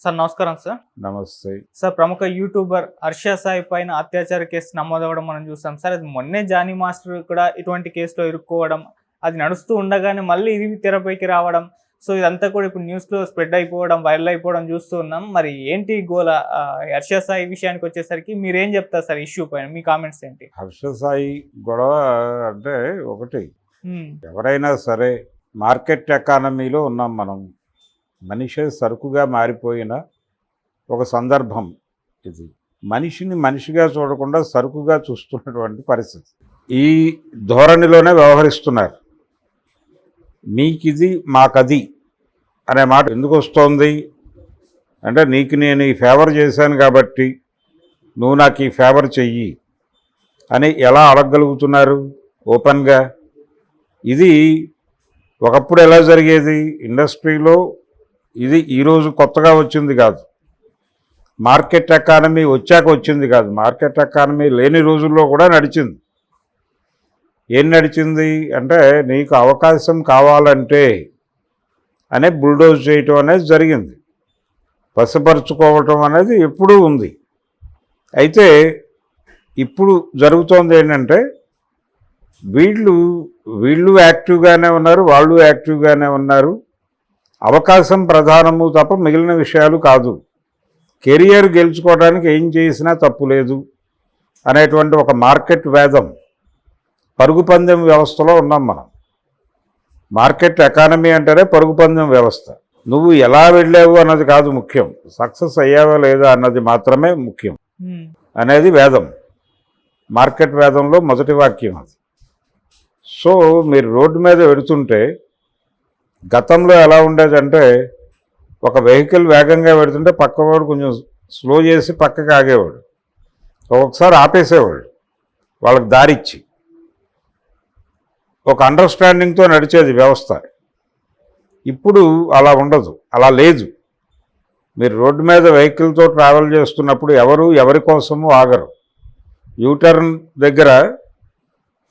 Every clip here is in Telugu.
సార్ నమస్కారం సార్. నమస్తే. సార్ ప్రముఖ యూట్యూబర్ హర్ష సాయి పైన అత్యాచార కేసు నమోదవడం మనం చూసాం సార్. అది మొన్నే జానీ మాస్టర్ కూడా ఇటువంటి కేసులో ఇరుక్కోవడం, అది నడుస్తూ ఉండగానే మళ్ళీ ఇది తెరపైకి రావడం, సో ఇదంతా కూడా ఇప్పుడు న్యూస్లో స్ప్రెడ్ అయిపోవడం, వైరల్ అయిపోవడం చూస్తూ ఉన్నాం. మరి ఏంటి గోల? హర్ష సాయి విషయానికి వచ్చేసరికి మీరేం చెప్తారు సార్ ఇష్యూ పైన? మీ కామెంట్స్ ఏంటి? హర్ష సాయి గొడవ అంటే ఒకటి, ఎవరైనా సరే మార్కెట్ ఎకానమీలో ఉన్నాం మనం. మనిషే సరుకుగా మారిపోయిన ఒక సందర్భం ఇది. మనిషిని మనిషిగా చూడకుండా సరుకుగా చూస్తున్నటువంటి పరిస్థితి. ఈ ధోరణిలోనే వ్యవహరిస్తున్నారు. మీకిది మాకది అనే మాట ఎందుకు వస్తోంది అంటే, నీకు నేను ఈ ఫేవర్ చేశాను కాబట్టి నువ్వు నాకు ఈ ఫేవర్ చెయ్యి అని ఎలా అడగగలుగుతున్నారు ఓపెన్గా? ఇది ఒకప్పుడు ఎలా జరిగేది ఇండస్ట్రీలో? ఇది ఈరోజు కొత్తగా వచ్చింది కాదు, మార్కెట్ ఎకానమీ వచ్చాక వచ్చింది కాదు. మార్కెట్ ఎకానమీ లేని రోజుల్లో కూడా నడిచింది. ఏం నడిచింది అంటే, నీకు అవకాశం కావాలంటే అనే బుల్డోజ్ చేయటం అనేది జరిగింది. వశపరుచుకోవటం అనేది ఎప్పుడూ ఉంది. అయితే ఇప్పుడు జరుగుతోంది ఏంటంటే, వీళ్ళు యాక్టివ్గానే ఉన్నారు, వాళ్ళు యాక్టివ్గానే ఉన్నారు. అవకాశం ప్రధానము తప్ప మిగిలిన విషయాలు కాదు. కెరియర్ గెలుచుకోవడానికి ఏం చేసినా తప్పు లేదు అనేటువంటి ఒక మార్కెట్ వేదం, పరుగు పందెం వ్యవస్థలో ఉన్నాం మనం. మార్కెట్ ఎకానమీ అంటేనే పరుగు పందెం వ్యవస్థ. నువ్వు ఎలా వెళ్ళావు అన్నది కాదు ముఖ్యం, సక్సెస్ అయ్యావా లేదా అన్నది మాత్రమే ముఖ్యం అనేది వేదం. మార్కెట్ వేదంలో మొదటి వాక్యం అది. సో మీరు రోడ్డు మీద వెడుతుంటే, గతంలో ఎలా ఉండేదంటే, ఒక వెహికల్ వేగంగా పెడుతుంటే పక్కవాడు కొంచెం స్లో చేసి పక్కకి ఆగేవాడు, ఒక్కొక్కసారి ఆపేసేవాడు వాళ్ళకి దారిచ్చి. ఒక అండర్స్టాండింగ్తో నడిచేది వ్యవస్థ. ఇప్పుడు అలా ఉండదు, అలా లేదు. మీరు రోడ్డు మీద వెహికల్తో ట్రావెల్ చేస్తున్నప్పుడు ఎవరు ఎవరి కోసము ఆగరు. యూటర్న్ దగ్గర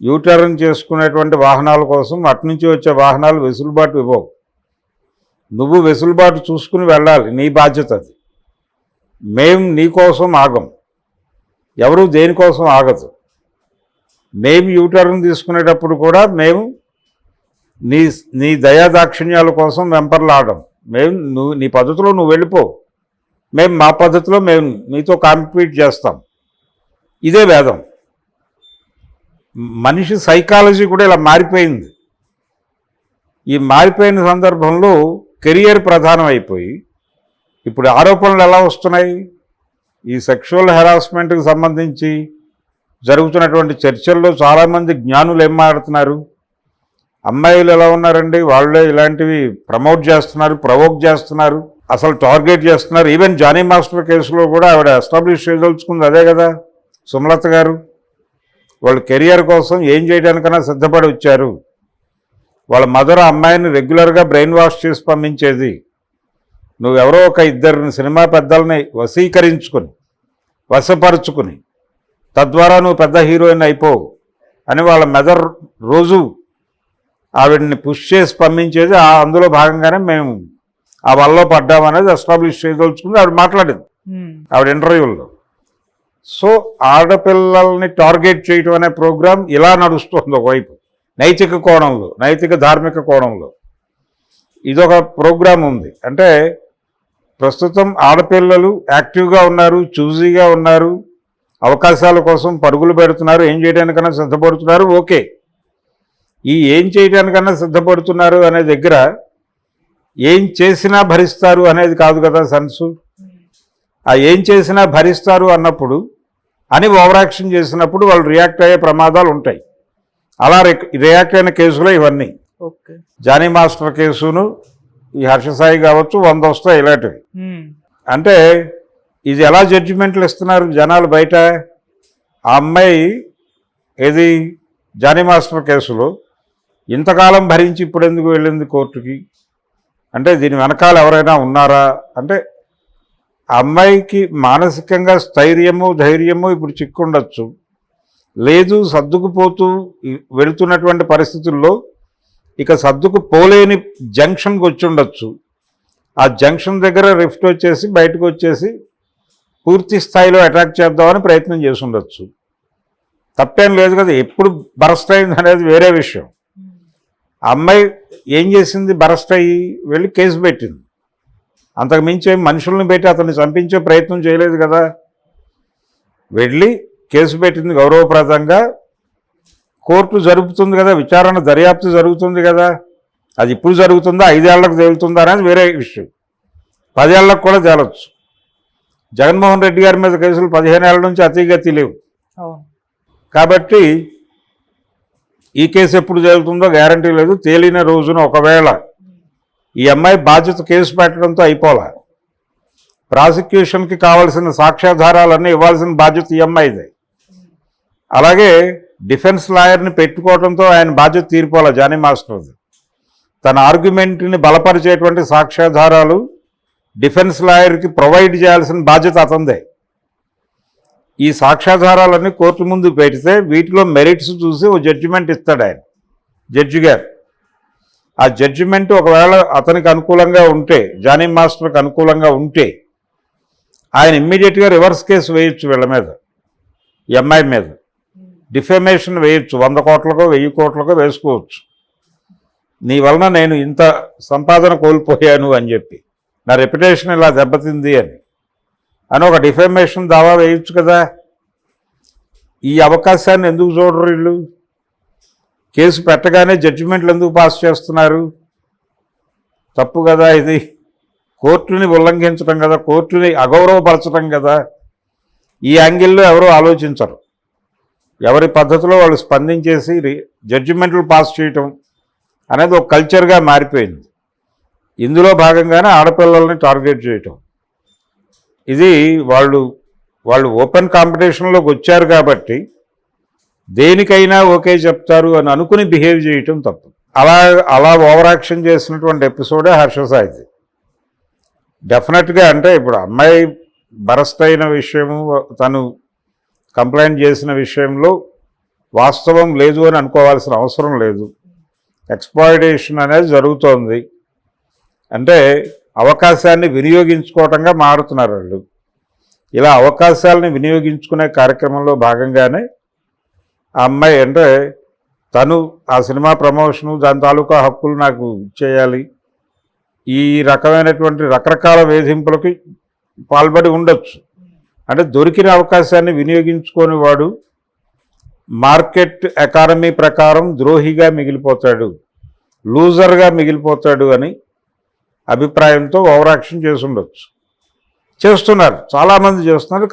యూటర్న్ చేసుకునేటువంటి వాహనాల కోసం అటునుంచి వచ్చే వాహనాలు వెసులుబాటు ఇవ్వవు. నువ్వు వెసులుబాటు చూసుకుని వెళ్ళాలి, నీ బాధ్యత అది. మేము నీకోసం ఆగం, ఎవరు దేనికోసం ఆగదు. మేము యూటర్న్ తీసుకునేటప్పుడు కూడా మేము నీ దయాదాక్షిణ్యాల కోసం వెంపర్లాడడం. నీ పద్ధతిలో నువ్వు వెళ్ళిపో, మేము మా పద్ధతిలో మేము నీతో కాంపీట్ చేస్తాం. ఇదే వేదం. మనిషి సైకాలజీ కూడా ఇలా మారిపోయింది. ఈ మారిపోయిన సందర్భంలో కెరియర్ ప్రధానం అయిపోయి ఇప్పుడు ఆరోపణలు ఎలా వస్తున్నాయి? ఈ సెక్షువల్ హెరాస్మెంట్కి సంబంధించి జరుగుతున్నటువంటి చర్చల్లో చాలామంది జ్ఞానులు ఏం మాట్లాడుతున్నారు? అమ్మాయిలు ఎలా ఉన్నారండి, వాళ్ళే ఇలాంటివి ప్రమోట్ చేస్తున్నారు, ప్రవోక్ చేస్తున్నారు, అసలు టార్గెట్ చేస్తున్నారు. ఈవెన్ జానీ మాస్టర్ కేసులో కూడా ఆవిడ ఎస్టాబ్లిష్ చేయదలుచుకుంది అదే కదా, సుమలత గారు. వాళ్ళు కెరియర్ కోసం ఏం చేయడానికైనా సిద్ధపడి వచ్చారు. వాళ్ళ మదర్ అమ్మాయిని రెగ్యులర్గా బ్రెయిన్ వాష్ చేసి పంపించేది. నువ్వెవరో ఒక ఇద్దరిని సినిమా పెద్దల్ని వశీకరించుకొని వశపరుచుకుని తద్వారా నువ్వు పెద్ద హీరోయిన్ అయిపోవు అని వాళ్ళ మదర్ రోజు ఆవిడని పుష్ చేసి పంపించేది. అందులో భాగంగానే మేము ఆ వల్ల పడ్డామనేది ఎస్టాబ్లిష్ చేయదలుచుకుంది ఆవిడ మాట్లాడింది ఆవిడ ఇంటర్వ్యూల్లో. సో ఆడపిల్లల్ని టార్గెట్ చేయటం అనే ప్రోగ్రాం ఇలా నడుస్తుంది. ఒకవైపు నైతిక కోణంలో, నైతిక ధార్మిక కోణంలో ఇదొక ప్రోగ్రాం ఉంది. అంటే ప్రస్తుతం ఆడపిల్లలు యాక్టివ్గా ఉన్నారు, చూజీగా ఉన్నారు, అవకాశాల కోసం పరుగులు పెడుతున్నారు, ఏం చేయడానికన్నా సిద్ధపడుతున్నారు. ఓకే, ఈ ఏం చేయడానికన్నా సిద్ధపడుతున్నారు అనే దగ్గర ఏం చేసినా భరిస్తారు అనేది కాదు కదా సెన్సు. ఆ ఏం చేసినా భరిస్తారు అన్నప్పుడు అని ఓవర్ యాక్షన్ చేసినప్పుడు వాళ్ళు రియాక్ట్ అయ్యే ప్రమాదాలు ఉంటాయి. అలా రియాక్ట్ అయిన కేసులో ఇవన్నీ. జానీ మాస్టర్ కేసును, ఈ హర్షసాయి కావచ్చు, 100 వస్తాయి ఇలాంటివి. అంటే ఇది ఎలా జడ్జిమెంట్లు ఇస్తున్నారు జనాలు బయట? ఆ అమ్మాయి ఏది జానీ మాస్టర్ కేసులో ఇంతకాలం భరించి ఇప్పుడు ఎందుకు వెళ్ళింది కోర్టుకి అంటే, దీని వెనకాల ఎవరైనా ఉన్నారా అంటే, ఆ అమ్మాయికి మానసికంగా స్థైర్యము ధైర్యము ఇప్పుడు చిక్కుండొచ్చు, లేదు సర్దుకుపోతూ వెళుతున్నటువంటి పరిస్థితుల్లో ఇక సర్దుకు పోలేని జంక్షన్కి వచ్చి ఉండొచ్చు. ఆ జంక్షన్ దగ్గర రిఫ్ట్ వచ్చేసి బయటకు వచ్చేసి పూర్తి స్థాయిలో అటాక్ చేద్దామని ప్రయత్నం చేసి ఉండొచ్చు. తప్పేం లేదు కదా. ఎప్పుడు బరస్ట్ అయింది అనేది వేరే విషయం. ఆ అమ్మాయి ఏం చేసింది? బరస్ట్ అయ్యి వెళ్ళి కేసు పెట్టింది. అంతకు మించి మనుషుల్ని పెట్టి అతన్ని చంపించే ప్రయత్నం చేయలేదు కదా. వెళ్ళి కేసు పెట్టింది గౌరవప్రదంగా. కోర్టు జరుపుతుంది కదా, విచారణ దర్యాప్తు జరుగుతుంది కదా. అది ఇప్పుడు జరుగుతుందా, 5 ఏళ్లకు తేలుతుందా అనేది వేరే విషయం. 10 ఏళ్లకు కూడా తేలొచ్చు. జగన్మోహన్ రెడ్డి గారి మీద కేసులు 15 ఏళ్ల నుంచి అతిగతి లేవు. కాబట్టి ఈ కేసు ఎప్పుడు తేలుతుందో గ్యారంటీ లేదు. తేలిన రోజున ఒకవేళ ఈ అమ్మాయి బాధ్యత కేసు పెట్టడంతో అయిపోలే. ప్రాసిక్యూషన్కి కావాల్సిన సాక్ష్యాధారాలన్నీ ఇవ్వాల్సిన బాధ్యత ఈ అమ్మాయిదే. అలాగే డిఫెన్స్ లాయర్ని పెట్టుకోవడంతో ఆయన బాధ్యత తీరిపోలే జానీ మాస్టర్ది. తన ఆర్గ్యుమెంట్ని బలపరిచేటువంటి సాక్ష్యాధారాలు డిఫెన్స్ లాయర్కి ప్రొవైడ్ చేయాల్సిన బాధ్యత అతందే. ఈ సాక్ష్యాధారాలన్నీ కోర్టు ముందు పెడితే వీటిలో మెరిట్స్ చూసి ఓ జడ్జిమెంట్ ఇస్తాడు ఆయన, జడ్జి గారు. ఆ జడ్జిమెంట్ ఒకవేళ అతనికి అనుకూలంగా ఉంటే, జానీ మాస్టర్కి అనుకూలంగా ఉంటే ఆయన ఇమ్మీడియట్గా రివర్స్ కేసు వేయొచ్చు వీళ్ళ మీద, ఈ అమ్మాయి మీద. డిఫెమేషన్ వేయొచ్చు, 100 కోట్లకో 1000 కోట్లకో వేసుకోవచ్చు. నీ వలన నేను ఇంత సంపాదన కోల్పోయాను అని చెప్పి, నా రెప్యుటేషన్ ఇలా దెబ్బతింది అని ఒక డిఫెమేషన్ దావా వేయొచ్చు కదా. ఈ అవకాశాన్ని ఎందుకు చూడరు వీళ్ళు? కేసు పెట్టగానే జడ్జిమెంట్లు ఎందుకు పాస్ చేస్తున్నారు? తప్పు కదా ఇది. కోర్టుని ఉల్లంఘించడం కదా, కోర్టుని అగౌరవపరచడం కదా. ఈ యాంగిల్లో ఎవరూ ఆలోచించరు. ఎవరి పద్ధతిలో వాళ్ళు స్పందించేసి జడ్జిమెంట్లు పాస్ చేయటం అనేది ఒక కల్చర్గా మారిపోయింది. ఇందులో భాగంగానే ఆడపిల్లల్ని టార్గెట్ చేయటం. ఇది వాళ్ళు ఓపెన్ కాంపిటీషన్లోకి వచ్చారు కాబట్టి దేనికైనా ఓకే చెప్తారు అని అనుకుని బిహేవ్ చేయటం తప్పు. అలా ఓవర్ యాక్షన్ చేసినటువంటి ఎపిసోడే హర్షసాయిది. డెఫినెట్గా అంటే ఇప్పుడు అమ్మాయి బరస్ట్ అయిన విషయము, తను కంప్లైంట్ చేసిన విషయంలో వాస్తవం లేదు అని అనుకోవాల్సిన అవసరం లేదు. ఎక్స్‌ప్లాయిటేషన్ అనేది జరుగుతోంది. అంటే అవకాశాన్ని వినియోగించుకోవటంగా మారుతున్నారు వాళ్ళు. ఇలా అవకాశాలని వినియోగించుకునే కార్యక్రమంలో భాగంగానే ఆ అమ్మాయి అంటే తను ఆ సినిమా ప్రమోషను, దాని తాలూకా హక్కులు నాకు ఇచ్చేయాలి, ఈ రకమైనటువంటి రకరకాల వేధింపులకి పాల్పడి ఉండొచ్చు. అంటే దొరికిన అవకాశాన్ని వినియోగించుకొని వాడు మార్కెట్ ఎకానమీ ప్రకారం ద్రోహిగా మిగిలిపోతాడు, లూజర్గా మిగిలిపోతాడు అని అభిప్రాయంతో ఓవర్ యాక్షన్ చేసి ఉండొచ్చు. చేస్తున్నారు, చాలామంది చేస్తున్నారు.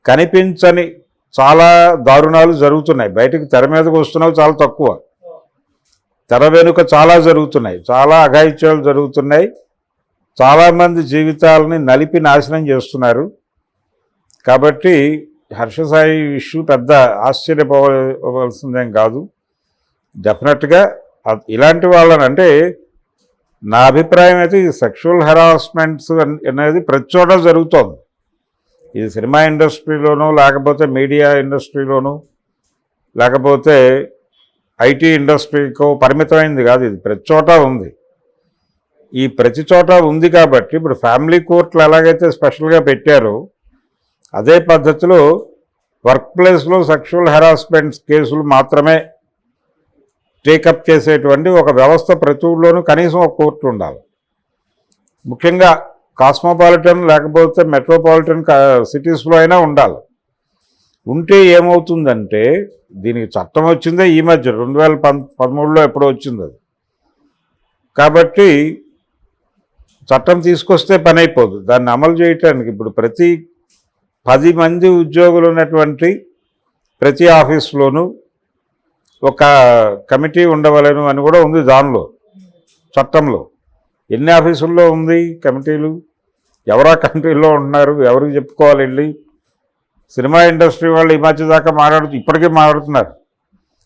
కనిపించని చాలా దారుణాలు జరుగుతున్నాయి. బయటకు తెర మీదకు వస్తున్నవి చాలా తక్కువ, తెర వెనుక చాలా జరుగుతున్నాయి, చాలా అఘాయిత్యాలు జరుగుతున్నాయి. చాలామంది జీవితాలని నలిపి నాశనం చేస్తున్నారు. కాబట్టి హర్షసాయి ఇష్యూ పెద్ద ఆశ్చర్యపోవలసిందేం కాదు. డెఫినెట్గా ఇలాంటి వాళ్ళని అంటే నా అభిప్రాయం అయితే ఈ సెక్షువల్ హెరాస్మెంట్స్ అనేది ప్రతి చోట జరుగుతోంది. ఇది సినిమా ఇండస్ట్రీలోనూ, లేకపోతే మీడియా ఇండస్ట్రీలోనూ, లేకపోతే ఐటీ ఇండస్ట్రీకో పరిమితమైంది కాదు. ఇది ప్రతి చోట ఉంది. ఈ ప్రతి చోట ఉంది కాబట్టి ఇప్పుడు ఫ్యామిలీ కోర్టులు ఎలాగైతే స్పెషల్గా పెట్టారో అదే పద్ధతిలో వర్క్ ప్లేస్లో సెక్షువల్ హెరాస్మెంట్స్ కేసులు మాత్రమే టేకప్ చేసేటువంటి ఒక వ్యవస్థ ప్రతి ఊళ్ళోనూ కనీసం ఒక కోర్టు ఉండాలి. ముఖ్యంగా కాస్మోపాలిటన్ లేకపోతే మెట్రోపాలిటన్ సిటీస్లో అయినా ఉండాలి. ఉంటే ఏమవుతుందంటే, దీనికి చట్టం వచ్చిందే ఈ మధ్య 2013లో ఎప్పుడో వచ్చింది అది. కాబట్టి చట్టం తీసుకొస్తే పని అయిపోదు, దాన్ని అమలు చేయటానికి ఇప్పుడు ప్రతి 10 మంది ఉద్యోగులు ఉన్నటువంటి ప్రతి ఆఫీస్లోనూ ఒక కమిటీ ఉండవలను అని కూడా ఉంది దానిలో, చట్టంలో. ఎన్ని ఆఫీసుల్లో ఉంది కమిటీలు? ఎవరా కమిటీల్లో ఉంటున్నారు? ఎవరికి చెప్పుకోవాలి వెళ్ళి? సినిమా ఇండస్ట్రీ వాళ్ళు ఈ మధ్య దాకా ఇప్పటికీ మాట్లాడుతున్నారు.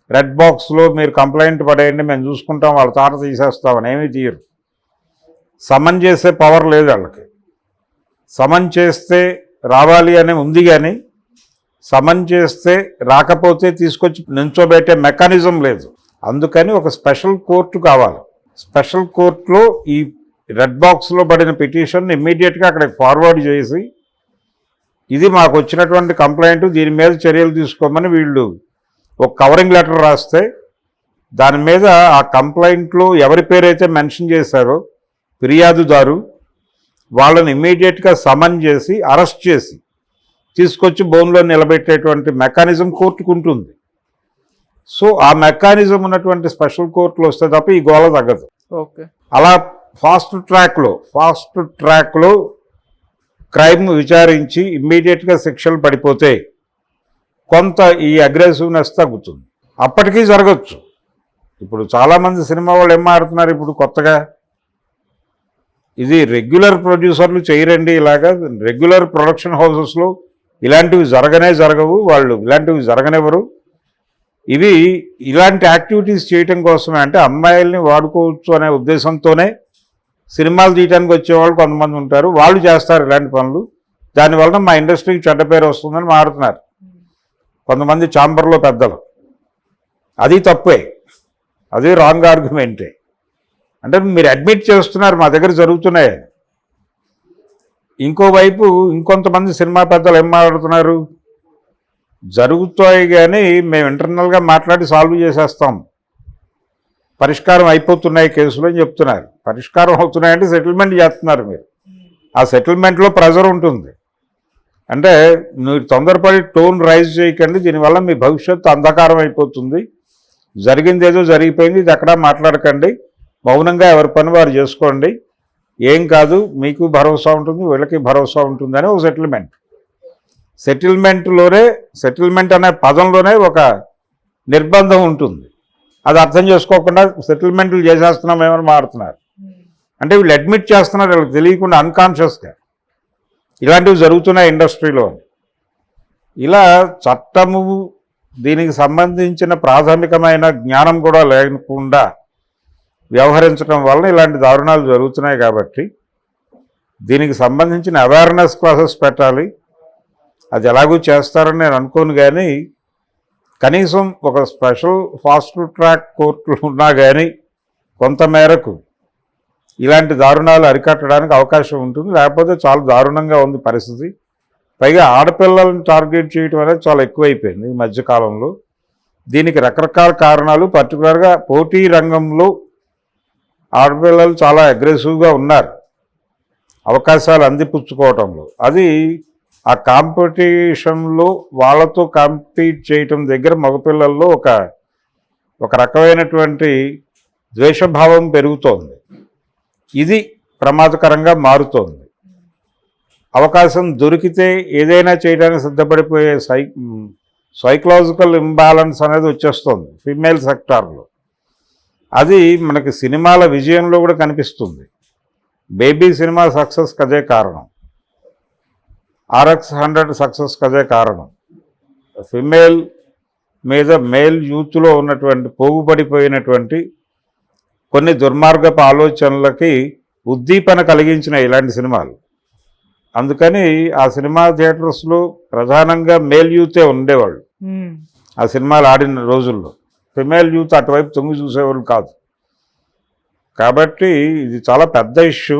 రెడ్ బాక్స్లో మీరు కంప్లైంట్ పడేయండి, మేము చూసుకుంటాం, వాళ్ళ తాట తీసేస్తామని. ఏమీ తీయరు. సమన్ చేసే పవర్ లేదు వాళ్ళకి. సమన్ చేస్తే రావాలి అని ఉంది, కానీ సమన్ చేస్తే రాకపోతే తీసుకొచ్చి నించోబెట్టే మెకానిజం లేదు. అందుకని ఒక స్పెషల్ కోర్టు కావాలి. స్పెషల్ కోర్టులో ఈ రెడ్ బాక్స్లో పడిన పిటిషన్ ఇమ్మీడియట్గా అక్కడికి ఫార్వర్డ్ చేసి ఇది మాకు వచ్చినటువంటి కంప్లైంట్, దీని మీద చర్యలు తీసుకోమని వీళ్ళు ఒక కవరింగ్ లెటర్ రాస్తే దాని మీద ఆ కంప్లైంట్లో ఎవరి పేరైతే మెన్షన్ చేశారో ఫిర్యాదుదారు వాళ్ళని ఇమ్మీడియట్గా సమన్ చేసి అరెస్ట్ చేసి తీసుకొచ్చి బోన్లో నిలబెట్టేటువంటి మెకానిజం కోర్టుకు ఉంటుంది. సో ఆ మెకానిజం ఉన్నటువంటి స్పెషల్ కోర్టులు వస్తే తప్ప ఈ గోల తగ్గదు. ఓకే, అలా ఫాస్ట్ ట్రాక్లో క్రైమ్ విచారించి ఇమ్మీడియట్గా శిక్షలు పడిపోతే కొంత ఈ అగ్రెసివ్నెస్ తగ్గుతుంది. అప్పటికీ జరగచ్చు. ఇప్పుడు చాలామంది సినిమా వాళ్ళు ఏం మారుతున్నారు ఇప్పుడు కొత్తగా, ఇది రెగ్యులర్ ప్రొడ్యూసర్లు చేయరండి, ఇలాగా రెగ్యులర్ ప్రొడక్షన్ హౌసెస్లో ఇలాంటివి జరగవు, వాళ్ళు ఇలాంటివి జరగనివ్వరు. ఇవి ఇలాంటి యాక్టివిటీస్ చేయటం కోసమే, అంటే అమ్మాయిల్ని వాడుకోవచ్చు అనే ఉద్దేశంతోనే సినిమాలు తీయడానికి వచ్చేవాళ్ళు కొంతమంది ఉంటారు, వాళ్ళు చేస్తారు ఇలాంటి పనులు. దానివల్ల మా ఇండస్ట్రీకి చెడ్డ పేరు వస్తుందని మారుతున్నారు కొంతమంది ఛాంబర్లో పెద్దలు. అది తప్పే, అది రాంగ్ ఆర్గ్యుమెంటే. అంటే మీరు అడ్మిట్ చేస్తున్నారు మా దగ్గర జరుగుతున్నాయి. ఇంకోవైపు ఇంకొంతమంది సినిమా పెద్దలు ఏం మాట్లాడుతున్నారు, జరుగుతాయి కానీ మేము ఇంటర్నల్గా మాట్లాడి సాల్వ్ చేసేస్తాం, పరిష్కారం అయిపోతున్నాయి కేసులు అని చెప్తున్నారు. పరిష్కారం అవుతున్నాయంటే సెటిల్మెంట్ చేస్తున్నారు మీరు. ఆ సెటిల్మెంట్లో ప్రెజర్ ఉంటుంది. అంటే మీరు తొందరపడి టోన్ రైజ్ చేయకండి, దీనివల్ల మీ భవిష్యత్తు అంధకారం అయిపోతుంది, జరిగింది ఏదో జరిగిపోయింది, ఇది ఎక్కడా మాట్లాడకండి, మౌనంగా ఎవరి పని వారు చేసుకోండి, ఏం కాదు, మీకు భరోసా ఉంటుంది, వీళ్ళకి భరోసా ఉంటుంది అని ఒక సెటిల్మెంట్ అనే పదంలోనే ఒక నిర్బంధం ఉంటుంది. అది అర్థం చేసుకోకుండా సెటిల్మెంట్లు చేసేస్తున్నాం ఏమని మారుతున్నారు. అంటే వీళ్ళు అడ్మిట్ చేస్తున్నారు వీళ్ళకి తెలియకుండా అన్కాన్షియస్గా ఇలాంటివి జరుగుతున్నాయి ఇండస్ట్రీలో. ఇలా చట్టము దీనికి సంబంధించిన ప్రాథమికమైన జ్ఞానం కూడా లేకుండా వ్యవహరించడం వల్ల ఇలాంటి దారుణాలు జరుగుతున్నాయి. కాబట్టి దీనికి సంబంధించిన అవేర్నెస్ క్లాసెస్ పెట్టాలి. అది ఎలాగూ చేస్తారని నేను అనుకోను, కానీ కనీసం ఒక స్పెషల్ ఫాస్ట్ ట్రాక్ కోర్టులు ఉన్నా కానీ కొంతమేరకు ఇలాంటి దారుణాలు అరికట్టడానికి అవకాశం ఉంటుంది. లేకపోతే చాలా దారుణంగా ఉంది పరిస్థితి. పైగా ఆడపిల్లలను టార్గెట్ చేయడం అనేది చాలా ఎక్కువైపోయింది ఈ మధ్యకాలంలో. దీనికి రకరకాల కారణాలు, పర్టికులర్గా పోటీ రంగంలో ఆడపిల్లలు చాలా అగ్రెసివ్గా ఉన్నారు అవకాశాలు అందిపుచ్చుకోవటంలో. అది ఆ కాంపిటీషన్లో వాళ్ళతో కాంపీట్ చేయటం దగ్గర మగపిల్లల్లో ఒక రకమైనటువంటి ద్వేషభావం పెరుగుతోంది. ఇది ప్రమాదకరంగా మారుతోంది. అవకాశం దొరికితే ఏదైనా చేయడానికి సిద్ధపడిపోయే సైకలాజికల్ ఇంబ్యాలెన్స్ అనేది వచ్చేస్తుంది ఫీమేల్ సెక్టార్లో. అది మనకి సినిమాల విజయంలో కూడా కనిపిస్తుంది. బేబీ సినిమా సక్సెస్కి అదే కారణం, RX 100 సక్సెస్కి అదే కారణం. ఫిమేల్ మీద మేల్ యూత్లో ఉన్నటువంటి పోగుపడిపోయినటువంటి కొన్ని దుర్మార్గపు ఆలోచనలకి ఉద్దీపన కలిగించిన ఇలాంటి సినిమాలు. అందుకని ఆ సినిమా థియేటర్స్లో ప్రధానంగా మేల్ యూతే ఉండేవాళ్ళు ఆ సినిమాలు ఆడిన రోజుల్లో. ఫిమేల్ యూత్ అటువైపు తొంగి చూసేవాళ్ళు కాదు. కాబట్టి ఇది చాలా పెద్ద ఇష్యూ,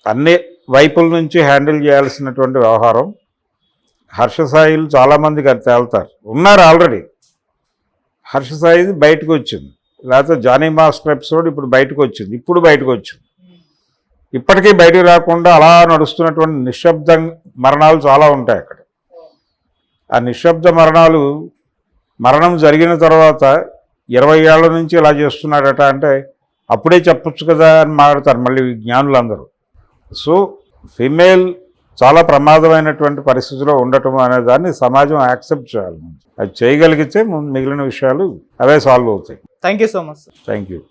అన్ని వైపుల నుంచి హ్యాండిల్ చేయాల్సినటువంటి వ్యవహారం. హర్షసాయిలు చాలామందికి అది తేలుతారు, ఉన్నారు ఆల్రెడీ. హర్షసాయి బయటకు వచ్చింది, లేకపోతే జానీ మాస్టర్ ఎపిసోడ్ ఇప్పుడు బయటకు వచ్చింది. ఇప్పటికీ బయటకు రాకుండా అలా నడుస్తున్నటువంటి నిశ్శబ్ద మరణాలు చాలా ఉంటాయి అక్కడ. ఆ నిశ్శబ్ద మరణం జరిగిన తర్వాత 20 ఏళ్ల నుంచి ఇలా చేస్తున్నాడట అంటే అప్పుడే చెప్పొచ్చు కదా అని మాట్లాడతారు మళ్ళీ జ్ఞానులందరూ. సో ఫిమేల్ చాలా ప్రమాదమైనటువంటి పరిస్థితిలో ఉండటం అనే దాన్ని సమాజం యాక్సెప్ట్ చేయాలి. అది చేయగలిగితే మిగిలిన విషయాలు అవే సాల్వ్ అవుతాయి. Thank you so much. Thank you.